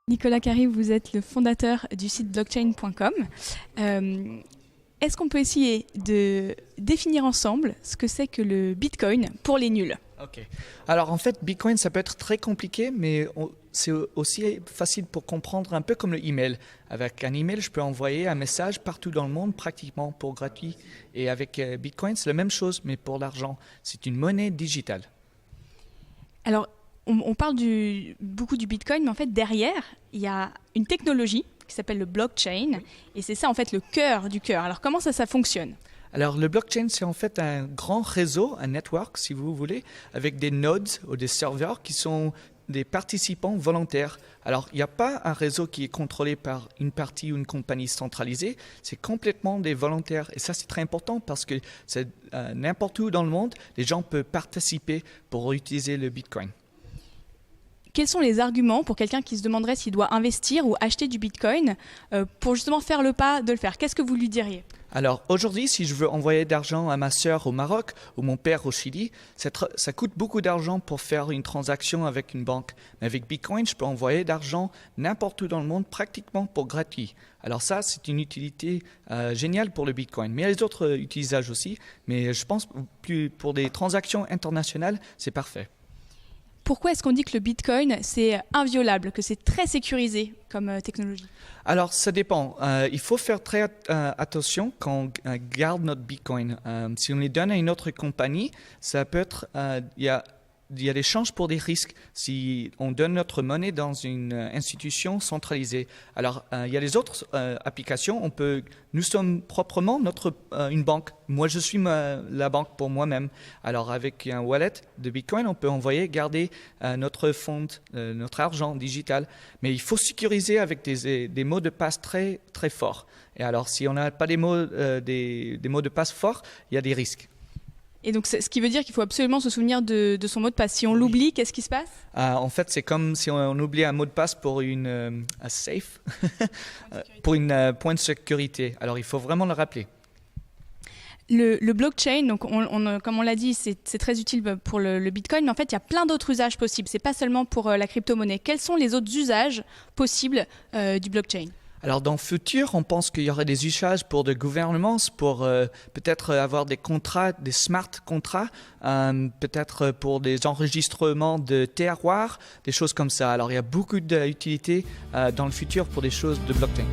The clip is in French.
Nicolas Carry, vous êtes le fondateur du site blockchain.com. Est-ce qu'on peut essayer de définir ensemble ce que c'est que le Bitcoin pour les nuls? Ok. Alors en fait, Bitcoin, ça peut être très compliqué, mais c'est aussi facile pour comprendre, un peu comme le email. Avec un email, je peux envoyer un message partout dans le monde, pratiquement pour gratuit. Et avec Bitcoin, c'est la même chose, mais pour l'argent. C'est une monnaie digitale. Alors, on parle beaucoup du Bitcoin, mais en fait, derrière, il y a une technologie qui s'appelle le blockchain. Et c'est ça, en fait, le cœur du cœur. Alors, comment ça fonctionne? Alors, le blockchain, c'est en fait un grand réseau, un network, si vous voulez, avec des nodes ou des serveurs qui sont des participants volontaires. Alors, il n'y a pas un réseau qui est contrôlé par une partie ou une compagnie centralisée, c'est complètement des volontaires. Et ça, c'est très important parce que c'est, n'importe où dans le monde, les gens peuvent participer pour utiliser le Bitcoin. Quels sont les arguments pour quelqu'un qui se demanderait s'il doit investir ou acheter du Bitcoin pour justement faire le pas de le faire? Qu'est-ce que vous lui diriez? Alors aujourd'hui, si je veux envoyer d'argent à ma sœur au Maroc ou mon père au Chili, ça coûte beaucoup d'argent pour faire une transaction avec une banque. Mais avec Bitcoin, je peux envoyer d'argent n'importe où dans le monde, pratiquement pour gratuit. Alors ça, c'est une utilité géniale pour le Bitcoin. Mais il y a les autres utilisages aussi. Mais je pense que pour des transactions internationales, c'est parfait. Pourquoi est-ce qu'on dit que le Bitcoin, c'est inviolable, que c'est très sécurisé comme technologie? Alors, ça dépend. Il faut faire très attention quand on garde notre Bitcoin. Si on les donne à une autre compagnie, ça peut être... il y a des chances pour des risques si on donne notre monnaie dans une institution centralisée. Alors, il y a les autres applications. Nous sommes proprement une banque. Moi, je suis la banque pour moi-même. Alors, avec un wallet de Bitcoin, on peut garder notre fonds, notre argent digital. Mais il faut sécuriser avec des mots de passe très, très forts. Et alors, si on n'a pas des mots de passe forts, il y a des risques. Et donc, ce qui veut dire qu'il faut absolument se souvenir de son mot de passe. Si on l'oublie, qu'est-ce qui se passe? En fait, c'est comme si on oublie un mot de passe pour un safe, pour une point de sécurité. Alors, il faut vraiment le rappeler. Le blockchain, donc comme on l'a dit, c'est très utile pour le Bitcoin, mais en fait, il y a plein d'autres usages possibles. Ce n'est pas seulement pour la crypto-monnaie. Quels sont les autres usages possibles du blockchain? Alors dans le futur, on pense qu'il y aurait des usages pour des gouvernements, pour peut-être avoir des contrats, des smart contrats, peut-être pour des enregistrements de terroirs, des choses comme ça. Alors il y a beaucoup d'utilités dans le futur pour des choses de blockchain.